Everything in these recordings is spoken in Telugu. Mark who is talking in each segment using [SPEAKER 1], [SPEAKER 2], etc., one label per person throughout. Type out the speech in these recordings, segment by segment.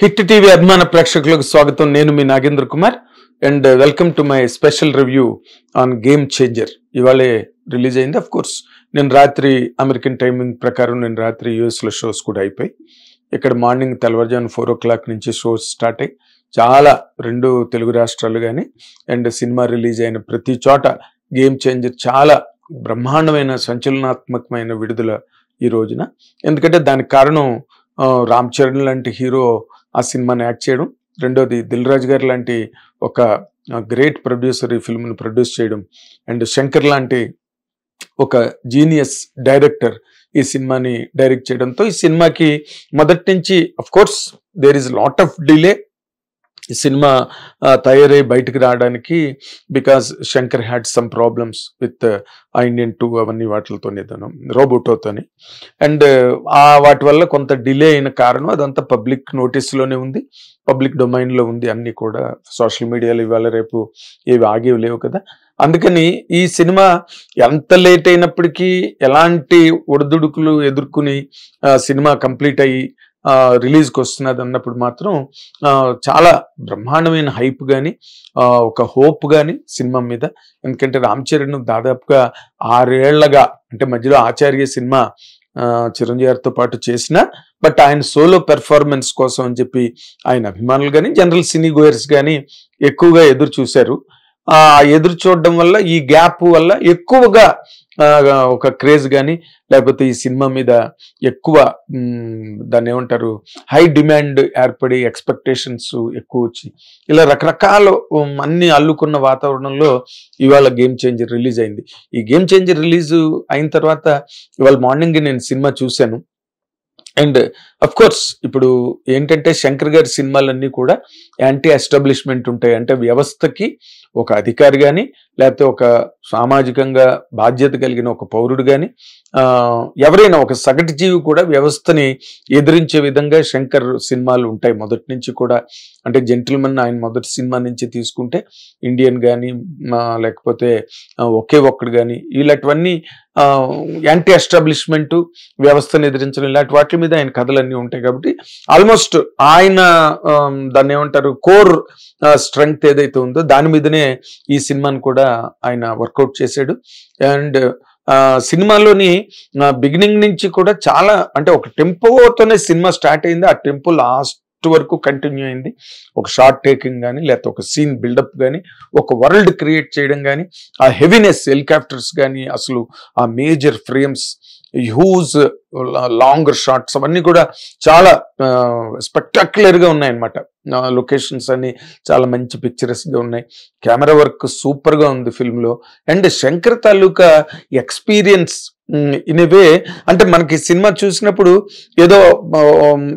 [SPEAKER 1] హిట్ టీవీ అభిమాన ప్రేక్షకులకు స్వాగతం. నేను మీ Nagendra Kumar and welcome to my special review on Game Changer. ఇవాళే రిలీజ్ అయింది. అఫ్ కోర్స్ నేను రాత్రి అమెరికన్ టైమింగ్ ప్రకారం నేను రాత్రి యూఎస్లో షోస్ కూడా అయిపోయి ఇక్కడ మార్నింగ్ తెల్లవారుజామున 4 o'clock నుంచి షోస్ స్టార్ట్ అయ్యి చాలా 2 తెలుగు రాష్ట్రాలు కానీ అండ్ సినిమా రిలీజ్ అయిన ప్రతి చోట గేమ్ చేంజర్ చాలా బ్రహ్మాండమైన సంచలనాత్మకమైన విడుదల ఈ రోజున. ఎందుకంటే దానికి కారణం రామ్ చరణ్ లాంటి హీరో ఆ సినిమాని యాక్ట్ చేయడం, రెండోది దిల్ రాజు గారు లాంటి ఒక గ్రేట్ ప్రొడ్యూసర్ ఈ ఫిల్మ్ని ప్రొడ్యూస్ చేయడం, అండ్ శంకర్ లాంటి ఒక జీనియస్ డైరెక్టర్ ఈ సినిమాని డైరెక్ట్ చేయడంతో ఈ సినిమాకి మొదటి నుంచి of course there is lot of delay ఈ సినిమా తయారై బయటకు రావడానికి. Because Shankar had some problems with Indian 2 అవన్నీ వాటితోనే రోబోటోతోని, అండ్ వాటి వల్ల కొంత డిలే అయిన కారణం అదంతా పబ్లిక్ నోటీస్లోనే ఉంది, పబ్లిక్ డొమైన్లో ఉంది. అన్నీ కూడా సోషల్ మీడియాలో ఇవాళ రేపు ఏవి ఆగేవి లేవు కదా. అందుకని ఈ సినిమా ఎంత లేట్ అయినప్పటికీ ఎలాంటి ఒడిదుడుకులు ఎదుర్కొని సినిమా కంప్లీట్ అయ్యి రిలీజ్కి వస్తున్నది అన్నప్పుడు మాత్రం చాలా బ్రహ్మాండమైన హైప్ కానీ ఒక హోప్ కానీ సినిమా మీద. ఎందుకంటే రామ్ చరణ్ దాదాపుగా 6 ఏళ్లగా అంటే మధ్యలో ఆచార్య సినిమా చిరంజీవి గారితో పాటు చేసిన, బట్ ఆయన సోలో పెర్ఫార్మెన్స్ కోసం అని చెప్పి ఆయన అభిమానులు కానీ జనరల్ సినీ గోయర్స్ కానీ ఎక్కువగా ఎదురు చూశారు. ఎదురు చూడడం వల్ల ఈ గ్యాప్ వల్ల ఎక్కువగా ఒక క్రేజ్ కానీ లేకపోతే ఈ సినిమా మీద ఎక్కువ దాన్ని ఏమంటారు హై డిమాండ్ ఏర్పడి ఎక్స్పెక్టేషన్స్ ఎక్కువ వచ్చి ఇలా రకరకాల అన్ని అల్లుకున్న వాతావరణంలో ఇవాళ గేమ్ చేంజర్ రిలీజ్ అయింది. ఈ గేమ్ చేంజర్ రిలీజ్ అయిన తర్వాత ఇవాళ మార్నింగ్ నేను సినిమా చూశాను. అండ్ అఫ్ కోర్స్ ఇప్పుడు ఏంటంటే శంకర్ గారి సినిమాలన్నీ కూడా యాంటీ ఎస్టాబ్లిష్మెంట్ ఉంటాయి. అంటే వ్యవస్థకి ఒక అధికారి కానీ లేకపోతే ఒక సామాజికంగా బాధ్యత కలిగిన ఒక పౌరుడు కానీ ఎవరైనా ఒక సగటు జీవి కూడా వ్యవస్థని ఎదిరించే విధంగా శంకర్ సినిమాలు ఉంటాయి మొదటి నుంచి కూడా. అంటే జెంటిల్మెన్ ఆయన మొదటి సినిమా నుంచి తీసుకుంటే ఇండియన్ కానీ లేకపోతే ఒకే ఒక్కడు కానీ ఇలాంటివన్నీ యాంటీ ఎస్టాబ్లిష్మెంట్ వ్యవస్థను ఎదిరించడం ఇలాంటి వాటి మీద ఆయన కథలన్నీ ఉంటాయి. కాబట్టి ఆల్మోస్ట్ ఆయన దాన్ని ఏమంటారు కోర్ స్ట్రెంగ్త్ ఏదైతే ఉందో దాని మీదనే ఈ సినిమాని కూడా ఆయన వర్కౌట్ చేశాడు. అండ్ సినిమాలోని బిగినింగ్ నుంచి కూడా చాలా అంటే ఒక టెంపోతోనే సినిమా స్టార్ట్ అయింది. ఆ టెంపో లాస్ట్ వరకు కంటిన్యూ అయింది. ఒక షార్ట్ టేకింగ్ కానీ లేకపోతే ఒక సీన్ బిల్డప్ కానీ ఒక వరల్డ్ క్రియేట్ చేయడం కానీ ఆ హెవీనెస్ హెలికాప్టర్స్ కానీ అసలు ఆ major frames huge longer shots అవన్నీ కూడా చాలా స్పెక్టాక్యులర్గా ఉన్నాయన్నమాట. లొకేషన్స్ అన్ని చాలా మంచి పిక్చరస్గా ఉన్నాయి. కెమెరా వర్క్ సూపర్గా ఉంది ఫిల్మ్లో. అండ్ శంకర్ తాలూకా ఎక్స్పీరియన్స్ ఇన్ ఏ వే అంటే మనకి సినిమా చూసినప్పుడు ఏదో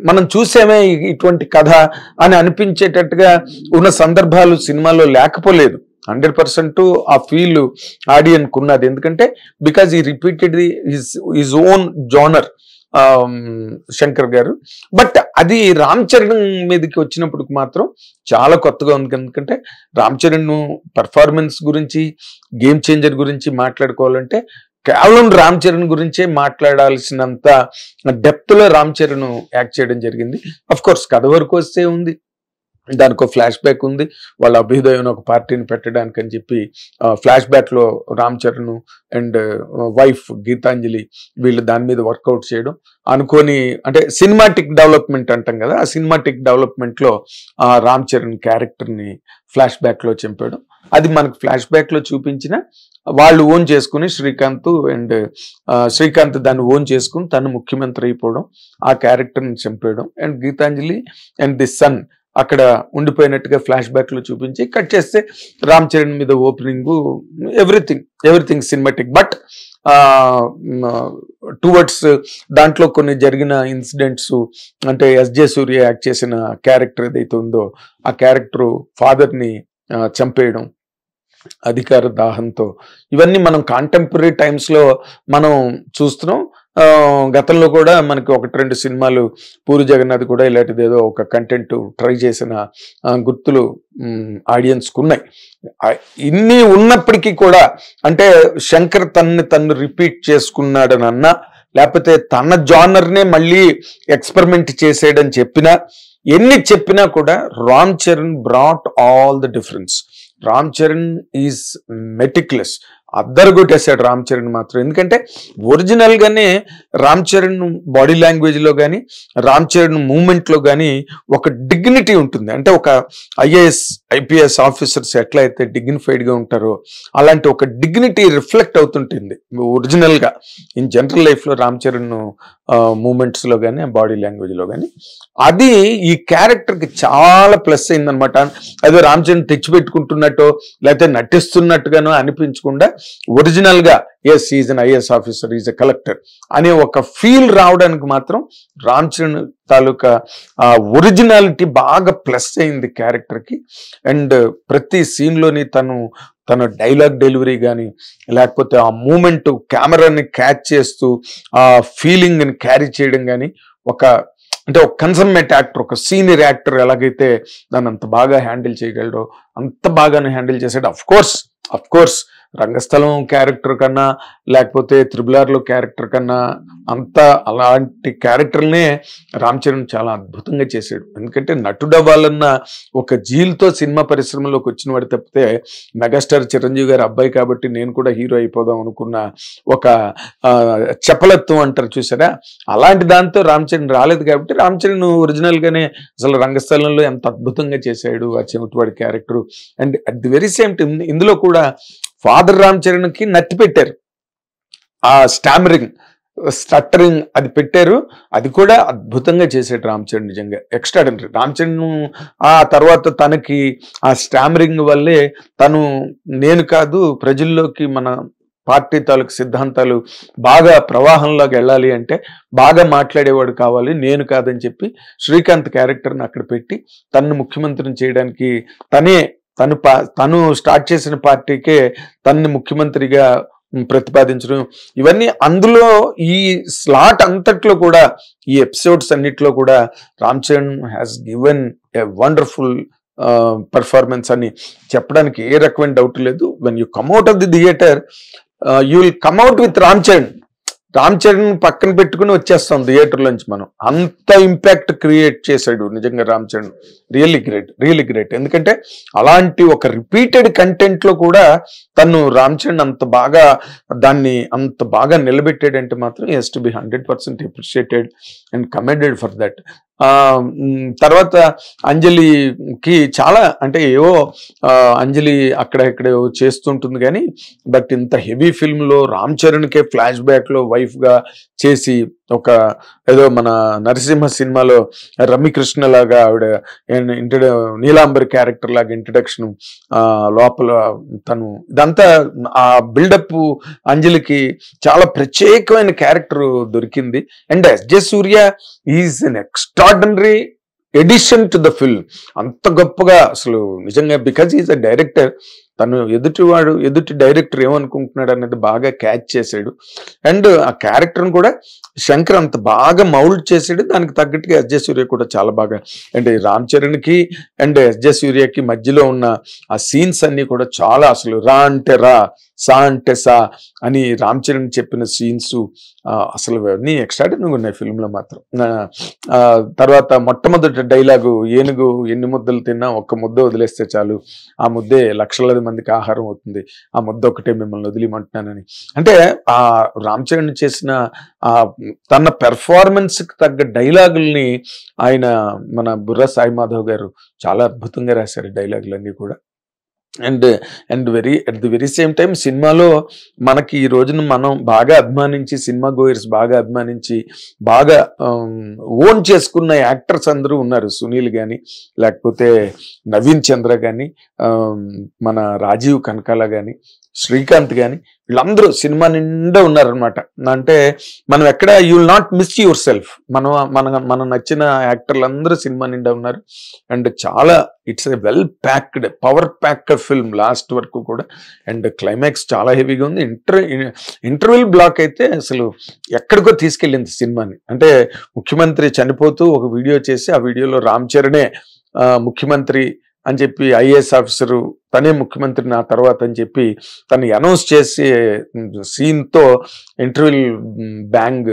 [SPEAKER 1] మనం చూసామే ఇటువంటి కథ అని అనిపించేటట్టుగా ఉన్న సందర్భాలు సినిమాలో లేకపోలేదు. 100% ఆ ఫీల్ ఆడియన్కు ఉన్నది. ఎందుకంటే బికాజ్ ఈ repeated his own genre Shankar గారు. బట్ అది రామ్ చరణ్ మీదకి వచ్చినప్పుడు మాత్రం చాలా కొత్తగా ఉంది. ఎందుకంటే రామ్ చరణ్ పర్ఫార్మెన్స్ గురించి గేమ్ చేంజర్ గురించి మాట్లాడుకోవాలంటే కేవలం రామ్ చరణ్ గురించే మాట్లాడాల్సినంత డెప్త్లో రామ్ చరణ్ యాక్ట్ చేయడం జరిగింది. అఫ్ కోర్స్ కథ వరకు వస్తే ఉంది, దానికి ఫ్లాష్ బ్యాక్ ఉంది. వాళ్ళ అభ్యుదయం ఒక పార్టీని పెట్టడానికి అని చెప్పి ఫ్లాష్ బ్యాక్లో రామ్ చరణ్ అండ్ వైఫ్ గీతాంజలి వీళ్ళు దాని మీద వర్కౌట్ చేయడం అనుకోని అంటే సినిమాటిక్ డెవలప్మెంట్ అంటాం కదా, ఆ సినిమాటిక్ డెవలప్మెంట్లో రామ్ చరణ్ క్యారెక్టర్ని ఫ్లాష్ బ్యాక్లో చంపేయడం. అది మనకు ఫ్లాష్ బ్యాక్లో చూపించిన వాళ్ళు ఓన్ చేసుకుని శ్రీకాంత్ దాన్ని ఓన్ చేసుకుని తను ముఖ్యమంత్రి అయిపోవడం, ఆ క్యారెక్టర్ని చంపేయడం, and Geethanjali and the son అక్కడ ఉండిపోయినట్టుగా ఫ్లాష్ బ్యాక్లో చూపించి కట్ చేస్తే రామ్ చరణ్ మీద opening everything cinematic. But towards దాంట్లో కొన్ని జరిగిన ఇన్సిడెంట్స్ అంటే ఎస్జే సూర్య యాక్ట్ చేసిన క్యారెక్టర్ ఏదైతే ఉందో ఆ క్యారెక్టర్ ఫాదర్ని చంపేయడం అధికార దాహంతో, ఇవన్నీ మనం కాంటెంపరీ టైమ్స్లో మనం చూస్తున్నాం. గతంలో కూడా మనకి 1-2 సినిమాలు పూరి జగన్నాథ్ కూడా ఇలాంటిది ఏదో ఒక కంటెంట్ ట్రై చేసిన గుర్తులు ఆడియన్స్కు ఉన్నాయి. ఇన్ని ఉన్నప్పటికీ కూడా అంటే శంకర్ తన్ను రిపీట్ చేసుకున్నాడనన్నా లేకపోతే తన జానర్నే మళ్ళీ ఎక్స్పెరిమెంట్ చేసేయడని చెప్పినా ఎన్ని చెప్పినా కూడా Ram Charan brought all the difference. Ram Charan is meticulous. అద్దరుగొట్టేశాడు రామ్ చరణ్ మాత్రం. ఎందుకంటే ఒరిజినల్ గానే రామ్ చరణ్ బాడీ లాంగ్వేజ్ లో కానీ రామ్ చరణ్ మూమెంట్ లో కానీ ఒక డిగ్నిటీ ఉంటుంది. అంటే ఒక ఐఏఎస్ ఐపీఎస్ ఆఫీసర్స్ ఎట్లా అయితే డిగ్నిఫైడ్ గా ఉంటారో అలాంటి ఒక డిగ్నిటీ రిఫ్లెక్ట్ అవుతుంటుంది ఒరిజినల్ గా. ఇన్ జనరల్ లైఫ్ లో రామ్ చరణ్ మూమెంట్స్ లో కానీ బాడీ లాంగ్వేజ్ లో కానీ అది ఈ క్యారెక్టర్ కి చాలా ప్లస్ అయిందనమాట. అదే రామ్ చరణ్ తెచ్చిపెట్టుకుంటున్నట్టు లేకపోతే నటిస్తున్నట్టుగానో అనిపించకుండా ఒరిజినల్ గా as is an IAS officer, is a collector అనే ఒక ఫీల్ రావడానికి మాత్రం రామ్ చరణ్ తాలూకా ఒరిజినాలిటీ బాగా ప్లస్ అయింది క్యారెక్టర్ కి. అండ్ ప్రతి సీన్ లోని తన డైలాగ్ డెలివరీ కానీ లేకపోతే ఆ మూమెంట్ కెమెరాని క్యాచ్ చేస్తూ ఆ ఫీలింగ్ ని క్యారీ చేయడం కానీ అంటే ఒక కన్సమ్మేట్ యాక్టర్, ఒక సీనియర్ యాక్టర్ ఎలాగైతే దాన్ని అంత బాగా హ్యాండిల్ చేయగలడో అంత బాగానే హ్యాండిల్ చేసాడు. అఫ్ కోర్స్ రంగస్థలం క్యారెక్టర్ కన్నా లేకపోతే RRR లో క్యారెక్టర్ కన్నా అంత అలాంటి క్యారెక్టర్నే రామ్ చరణ్ చాలా అద్భుతంగా చేశాడు. ఎందుకంటే నటుడు అవ్వాలన్న ఒక జీల్తో సినిమా పరిశ్రమలోకి వచ్చిన వాడు తప్పితే మెగాస్టార్ చిరంజీవి గారి అబ్బాయి కాబట్టి నేను కూడా హీరో అయిపోదాం అనుకున్న ఒక చపలత్వం అంటారు చూసారా, అలాంటి దాంతో రామ్ చరణ్ రాలేదు. కాబట్టి రామ్ చరణ్ ఒరిజినల్ గానే అసలు రంగస్థలంలో ఎంత అద్భుతంగా చేశాడు ఆ చెవిటివాడి character. And at the very same time ఇందులో కూడా ఫాదర్ రామ్ చరణ్ కి నత్తి పెట్టారు, ఆ స్టట్టరింగ్ అది పెట్టారు. అది కూడా అద్భుతంగా చేశాడు రామ్ చరణ్, నిజంగా ఎక్స్ట్రాడినరీ. రామ్ చరణ్ ఆ తర్వాత తనకి ఆ స్టామరింగ్ వల్లే నేను కాదు ప్రజల్లోకి మన పార్టీ తాలూకు సిద్ధాంతాలు బాగా ప్రవాహంలోకి వెళ్ళాలి అంటే బాగా మాట్లాడేవాడు కావాలి, నేను కాదని చెప్పి శ్రీకాంత్ క్యారెక్టర్ని అక్కడ పెట్టి తనను ముఖ్యమంత్రిని చేయడానికి తను స్టార్ట్ చేసిన పార్టీకే తనని ముఖ్యమంత్రిగా ప్రతిపాదించడం, ఇవన్నీ అందులో ఈ స్లాట్ అంతట్లో కూడా ఈ ఎపిసోడ్స్ అన్నిట్లో కూడా Ram Charan has given a wonderful performance అని చెప్పడానికి ఏ రకమైన డౌట్ లేదు. When you come out of the theatre you will come out with Ram Charan పక్కన పెట్టుకుని వచ్చేస్తాం థియేటర్ నుంచి మనం. అంత ఇంపాక్ట్ క్రియేట్ చేశాడు నిజంగా రామ్ చరణ్. Really great. ఎందుకంటే అలాంటి ఒక రిపీటెడ్ కంటెంట్ లో కూడా రామ్ చరణ్ దాన్ని అంత బాగా నిలబెట్టాడంటే మాత్రం he has to be 100% appreciated and commended for that. తర్వాత అంజలికి చాలా అంటే అంజలి అక్కడ ఇక్కడ చేస్తుంటుంది కానీ బట్ ఇంత హెవీ ఫిల్మ్ లో రామ్ చరణ్ కే ఫ్లాష్ బ్యాక్ లో వైఫ్ గా చేసి ఒక ఏదో మన నరసింహ సినిమాలో రమ్యకృష్ణ లాగా ఆవిడ నీలాంబరి క్యారెక్టర్ లాగా ఇంట్రడక్షన్ లోపల ఇదంతా ఆ బిల్డప్ అంజలికి చాలా ప్రత్యేకమైన క్యారెక్టర్ దొరికింది. And SJ Surya is an extraordinary edition to the film. అంత గొప్పగా అసలు నిజంగా బికాజ్ ఈజ్ అ డైరెక్టర్, ఎదుటి డైరెక్టర్ ఏమనుకుంటున్నాడు అనేది బాగా క్యాచ్ చేశాడు. అండ్ ఆ క్యారెక్టర్ని కూడా శంకర్ అంత బాగా మౌల్డ్ చేసాడు. దానికి తగ్గట్టుగా ఎస్జే సూర్య కూడా చాలా బాగా, అంటే రామ్ చరణ్కి అండ్ ఎస్జే సూర్యకి మధ్యలో ఉన్న ఆ సీన్స్ అన్ని కూడా చాలా అసలు రా అంటే రా, సా అంటే సా అని రామ్ చరణ్ చెప్పిన సీన్స్ అసలు అన్నీ ఎక్స్ట్రాడినరీగా ఉన్నాయి ఫిల్మ్లో మాత్రం. తర్వాత మొట్టమొదటి డైలాగు, ఏనుగు ఎన్ని ముద్దలు తిన్నా ఒక్క ముద్ద వదిలేస్తే చాలు, ఆ ముద్దే లక్షలాది మందికి ఆహారం అవుతుంది, ఆ ముద్ద ఒకటే మిమ్మల్ని వదిలిమంటున్నానని. అంటే ఆ రామ్ చరణ్ చేసిన తన పెర్ఫార్మెన్స్ కి తగ్గ డైలాగుల్ని మన బుర్రా సాయి మాధవ్ గారు చాలా అద్భుతంగా రాశారు డైలాగులన్నీ కూడా. And at the very same time సినిమాలో మనకి ఈ రోజున మనం బాగా అభిమానించి, సినిమా గోయర్స్ బాగా అభిమానించి బాగా ఓన్ చేసుకున్న యాక్టర్స్ అందరూ ఉన్నారు. సునీల్ కానీ లేకపోతే నవీన్ చంద్ర కానీ మన రాజీవ్ కనకాల కానీ శ్రీకాంత్ కానీ వీళ్ళందరూ సినిమా నిండా ఉన్నారనమాట. అంటే మనం ఎక్కడ you will not miss your self. మన నచ్చిన యాక్టర్లు అందరూ సినిమా నిండా ఉన్నారు. అండ్ చాలా it's a well packed power packed film last వరకు కూడా. అండ్ క్లైమాక్స్ చాలా హెవీగా ఉంది. ఇంటర్వెల్ బ్లాక్ అయితే అసలు ఎక్కడికో తీసుకెళ్ళింది సినిమాని. అంటే ముఖ్యమంత్రి చనిపోతూ ఒక వీడియో చేసి ఆ వీడియోలో రామ్ చరణే ముఖ్యమంత్రి అని చెప్పి ఐఏఎస్ ఆఫీసరు తనే ముఖ్యమంత్రి నా తర్వాత అని చెప్పి తను అనౌన్స్ చేసి సీన్తో ఇంటర్వెల్ బ్యాంగ్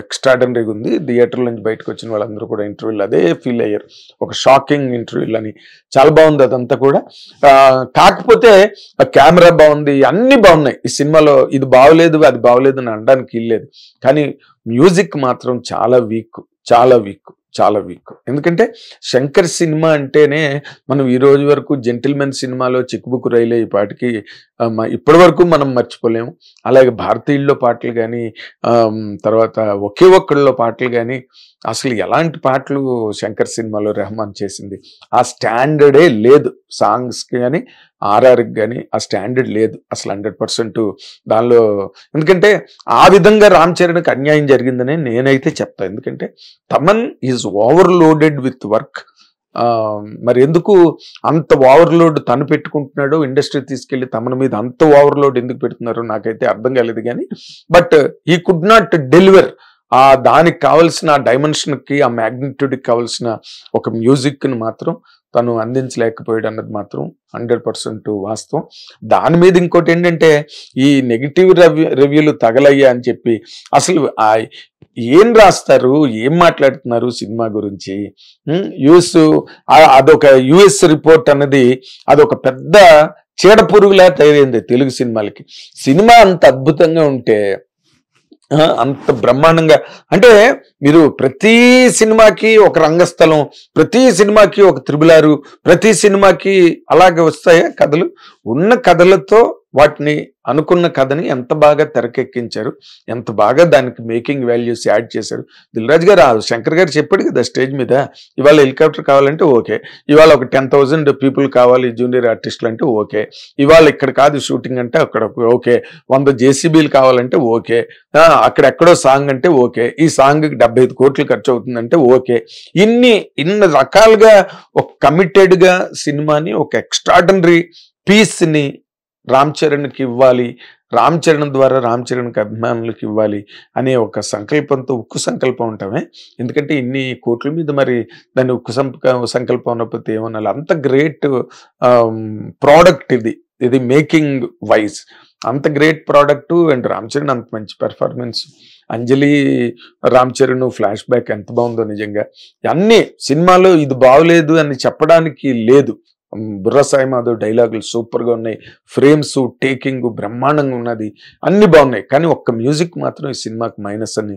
[SPEAKER 1] ఎక్స్ట్రాడనరీగా ఉంది. థియేటర్ నుంచి బయటకు వచ్చిన వాళ్ళందరూ కూడా ఇంటర్వ్యూలు అదే ఫీల్ అయ్యారు, ఒక షాకింగ్ ఇంటర్వ్యూలు అని. చాలా బాగుంది అదంతా కూడా. కాకపోతే కెమెరా బాగుంది, అన్ని బాగున్నాయి ఈ సినిమాలో. ఇది బాగలేదు అది బాగలేదు అని అనడానికి ఇల్లేదు. కానీ మ్యూజిక్ మాత్రం చాలా వీక్, చాలా వీక్, చాలా వీక్. ఎందుకంటే శంకర్ సినిమా అంటేనే మనం ఈ రోజు వరకు జెంటిల్మెన్ సినిమాలో చిక్కుబుక్కు రైలే ఈ పాటికి ఇప్పటి వరకు మనం మర్చిపోలేము. అలాగే భారతీయుల్లో పాటలు కానీ, తర్వాత ఒకే ఒక్కళ్ళలో పాటలు కానీ, అసలు ఎలాంటి పాటలు శంకర్ సినిమాలో రెహమాన్ చేసింది ఆ స్టాండర్డే లేదు. సాంగ్స్కి కానీ ఆర్ఆర్కి కానీ ఆ స్టాండర్డ్ లేదు అసలు 100%. దానిలో ఎందుకంటే ఆ విధంగా రామ్ చరణ్కి అన్యాయం జరిగిందని నేనైతే చెప్తాను. ఎందుకంటే Thaman is overloaded with work. మరి ఎందుకు అంత ఓవర్లోడ్ తను పెట్టుకుంటున్నాడో, ఇండస్ట్రీ తీసుకెళ్లి తమన్ మీద అంత ఓవర్లోడ్ ఎందుకు పెడుతున్నారో నాకైతే అర్థం కాలేదు. కానీ but he could not deliver దానికి కావాల్సిన డైమెన్షన్కి, ఆ మ్యాగ్నిట్యూడ్కి కావాల్సిన ఒక మ్యూజిక్ని మాత్రం తను అందించలేకపోయాడు అన్నది మాత్రం 100% వాస్తవం. దాని మీద ఇంకోటి ఏంటంటే ఈ నెగిటివ్ రివ్యూలు తగలయ్యా అని చెప్పి అసలు ఏం రాస్తారు, ఏం మాట్లాడుతున్నారు సినిమా గురించి. అదొక యుఎస్ రిపోర్ట్ అన్నది అదొక పెద్ద చీడ పురుగులా తయారైంది తెలుగు సినిమాలకి. సినిమా అంత అద్భుతంగా ఉంటే, అంత బ్రహ్మాండంగా, అంటే మీరు ప్రతి సినిమాకి ఒక రంగస్థలం, ప్రతి సినిమాకి ఒక త్రిబులారు, ప్రతి సినిమాకి అలాగే వస్తాయా కథలు? ఉన్న కథలతో వాటిని అనుకున్న కథని ఎంత బాగా తెరకెక్కించారు, ఎంత బాగా దానికి మేకింగ్ వాల్యూస్ యాడ్ చేశారు. దిల్ రాజు గారు, శంకర్ గారు చెప్పాడు కదా స్టేజ్ మీద, ఇవాళ హెలికాప్టర్ కావాలంటే ఓకే, ఇవాళ ఒక 10,000 పీపుల్ కావాలి జూనియర్ ఆర్టిస్టులు అంటే ఓకే, ఇవాళ ఇక్కడ కాదు షూటింగ్ అంటే అక్కడ ఓకే, 100 జేసీబీలు కావాలంటే ఓకే, అక్కడెక్కడో సాంగ్ అంటే ఓకే, ఈ సాంగ్కి 75 కోట్లు ఖర్చు అవుతుందంటే ఓకే. ఇన్ని రకాలుగా ఒక కమిటెడ్గా సినిమాని, ఒక ఎక్స్ట్రాడనరీ పీస్ని రామ్ చరణ్కి ఇవ్వాలి, రామ్ చరణ్ ద్వారా రామ్ చరణ్కి అభిమానులకు ఇవ్వాలి అనే ఒక సంకల్పంతో, ఉక్కు సంకల్పం ఉంటామే. ఎందుకంటే ఇన్ని కోట్ల మీద మరి దాన్ని ఉక్కు సంకల్పం ఉన్నప్పుడు ఏమన్నా, అంత గ్రేట్ ప్రోడక్ట్ ఇది మేకింగ్ వైజ్ అంత great product. And Ram Charan అంత మంచి పెర్ఫార్మెన్స్, అంజలి రామ్ చరణ్ ఫ్లాష్ బ్యాక్ ఎంత బాగుందో నిజంగా. అన్ని సినిమాలో ఇది బాగలేదు అని చెప్పడానికి లేదు. బుర్రా సాయి మాధవ్ డైలాగులు సూపర్గా ఉన్నాయి, ఫ్రేమ్స్ టేకింగ్ బ్రహ్మాండంగా ఉన్నది, అన్ని బాగున్నాయి. కానీ ఒక్క మ్యూజిక్ మాత్రం ఈ సినిమాకి మైనస్ అని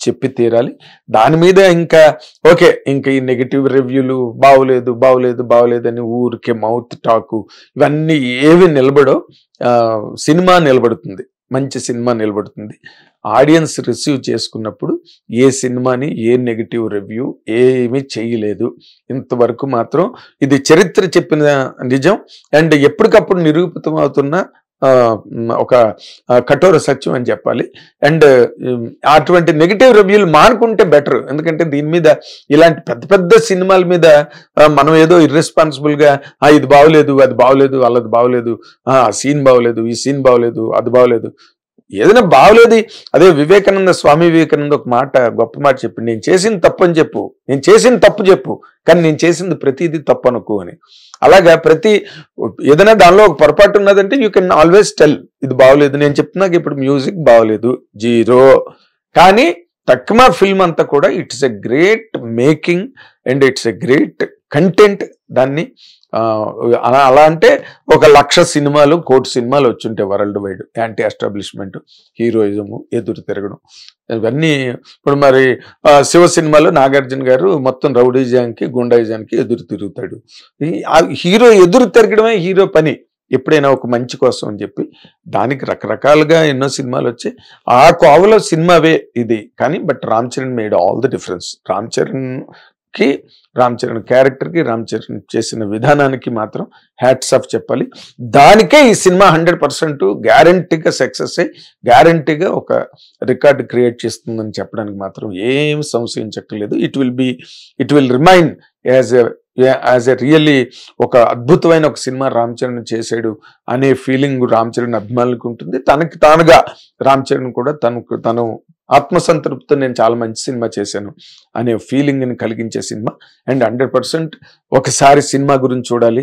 [SPEAKER 1] చెప్పి తీరాలి. దాని మీద ఇంకా ఓకే, ఇంకా ఈ నెగిటివ్ రివ్యూలు బాగోలేదు బాగోలేదు బాగోలేదు అని ఊరికే మౌత్ టాకు ఇవన్నీ ఏవి నిలబడో. సినిమా నిలబడుతుంది, మంచి సినిమా నిలబడుతుంది. ఆడియన్స్ రిసీవ్ చేసుకున్నప్పుడు ఏ సినిమాని ఏ నెగిటివ్ రివ్యూ ఏమీ చేయలేదు ఇంతవరకు. మాత్రం ఇది చరిత్ర చెప్పిన నిజం అండ్ ఎప్పటికప్పుడు నిరూపితం అవుతున్న ఒక కఠోర సత్యం అని చెప్పాలి. అండ్ అటువంటి నెగిటివ్ రివ్యూలు మానుకుంటే బెటర్. ఎందుకంటే దీని మీద ఇలాంటి పెద్ద పెద్ద సినిమాల మీద మనం ఏదో ఇర్రెస్పాన్సిబుల్గా ఇది బాగోలేదు అది బాగోలేదు వాళ్ళది బాగోలేదు, ఆ సీన్ బాగోలేదు ఈ సీన్ బాగోలేదు అది బాగోలేదు, ఏదైనా బాగోలేదు. అదే స్వామి వివేకానంద ఒక మాట, గొప్ప మాట చెప్పి, నేను చేసిన తప్పు అని చెప్పు, నేను చేసిన తప్పు చెప్పు, కానీ నేను చేసింది ప్రతిదీ తప్పు అనుకో అని. అలాగా ఏదైనా దానిలో ఒక పొరపాటు ఉన్నదంటే యూ కెన్ ఆల్వేస్ టెల్ ఇది బాగోలేదు. నేను చెప్తున్నాక ఇప్పుడు మ్యూజిక్ బాగోలేదు 0, కానీ తక్కువ ఫిల్మ్ అంతా కూడా it's a great making and it's a great content. దాన్ని అలా అంటే 1,00,000 సినిమాలు 1 కోటి సినిమాలు వచ్చుంటాయి world wide. Anti establishment, heroism, ఎదురు తిరగడం, ఇవన్నీ. ఇప్పుడు మరి శివ సినిమాలో నాగార్జున గారు మొత్తం రౌడీజానికి గుండాయిజానికి ఎదురు తిరుగుతాడు. హీరో ఎదురు తిరగడమే హీరో పని ఎప్పుడైనా ఒక మంచి కోసం అని చెప్పి. దానికి రకరకాలుగా ఎన్నో సినిమాలు వచ్చాయి, ఆ కోవలో సినిమావే ఇది. కానీ but Ram Charan made all the difference. Ram Charan క్యారెక్టర్కి, రామ్ చరణ్ చేసిన విధానానికి మాత్రం హ్యాట్స్ ఆఫ్ చెప్పాలి. దానికే ఈ సినిమా 100% గ్యారంటీగా సక్సెస్ అయ్యి గ్యారంటీగా ఒక రికార్డు క్రియేట్ చేస్తుందని చెప్పడానికి మాత్రం ఏం సంశయించక్కర్లేదు. It will remain as a really ఒక అద్భుతమైన ఒక సినిమా రామ్ చరణ్ చేశాడు అనే ఫీలింగ్ రామ్ చరణ్ అభిమానులకు ఉంటుంది. తనకి తానుగా రామ్ చరణ్ కూడా తను ఆత్మసంతృప్తితో నేను చాలా మంచి సినిమా చేశాను అనే ఫీలింగ్ని కలిగించే సినిమా. అండ్ 100% ఒకసారి సినిమా గురించి చూడాలి,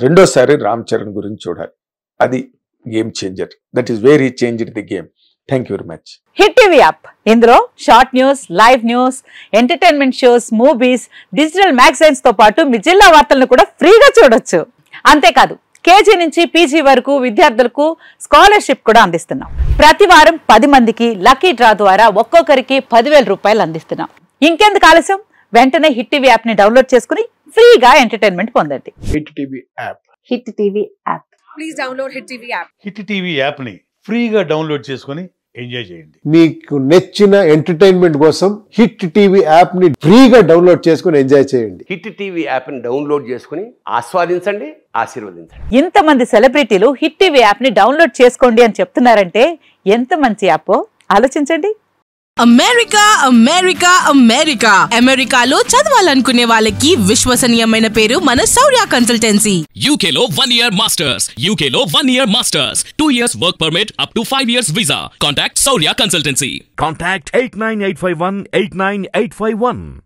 [SPEAKER 1] రెండోసారి రామ్ చరణ్ గురించి చూడాలి. అది Game Changer. That is where he changed the game. Thank you very much.
[SPEAKER 2] Hit TV app, ఇందులో short news, live news, entertainment shows, movies, digital magazines తో పాటు మీ జిల్లా వార్తలను కూడా ఫ్రీగా చూడొచ్చు. అంతేకాదు కేజీ నుంచి పీజీ వరకు విద్యార్థులకు స్కాలర్షిప్ కూడా అందిస్తున్నాం. ప్రతి వారం 10 మందికి లక్కీ డ్రా ద్వారా ఒక్కొక్కరికి 10,000 రూపాయలు అందిస్తున్నాం. ఇంకెందుకు ఆలస్యం, వెంటనే హిట్ టీవీ యాప్ ని డౌన్లోడ్ చేసుకుని ఫ్రీగా ఎంటర్టైన్మెంట్ పొందండి.
[SPEAKER 3] Hit TV app.
[SPEAKER 2] Hit TV app.
[SPEAKER 4] Please download hit TV app.
[SPEAKER 5] Hit TV app ని ఫ్రీగా డౌన్లోడ్ చేసుకొని ఎంజాయ్ చేయండి.
[SPEAKER 3] మీకు నచ్చిన ఎంటర్టైన్మెంట్ కోసం హిట్ టీవీ యాప్ ని ఫ్రీగా డౌన్లోడ్ చేసుకొని ఎంజాయ్ చేయండి.
[SPEAKER 6] హిట్ టీవీ యాప్ ని డౌన్లోడ్ చేసుకుని ఆస్వాదించండి, ఆశీర్వదించండి.
[SPEAKER 2] ఇంతమంది సెలబ్రిటీలు హిట్ టీవీ యాప్ ని డౌన్లోడ్ చేసుకోండి అని చెప్తున్నారంటే ఎంత మంచి యాప్ ఆలోచించండి.
[SPEAKER 7] అమెరికా అమెరికా అమెరికా అమెరికాలో చదవాలనుకునే వాళ్ళకి విశ్వసనీయమైన పేరు మన శౌర్య కన్సల్టెన్సీ.
[SPEAKER 8] UK లో 1 year masters, UK లో 1 year masters, 2 years work permit up to 5 years visa. Contact Saurya Consultancy.
[SPEAKER 9] Contact 89851 89851.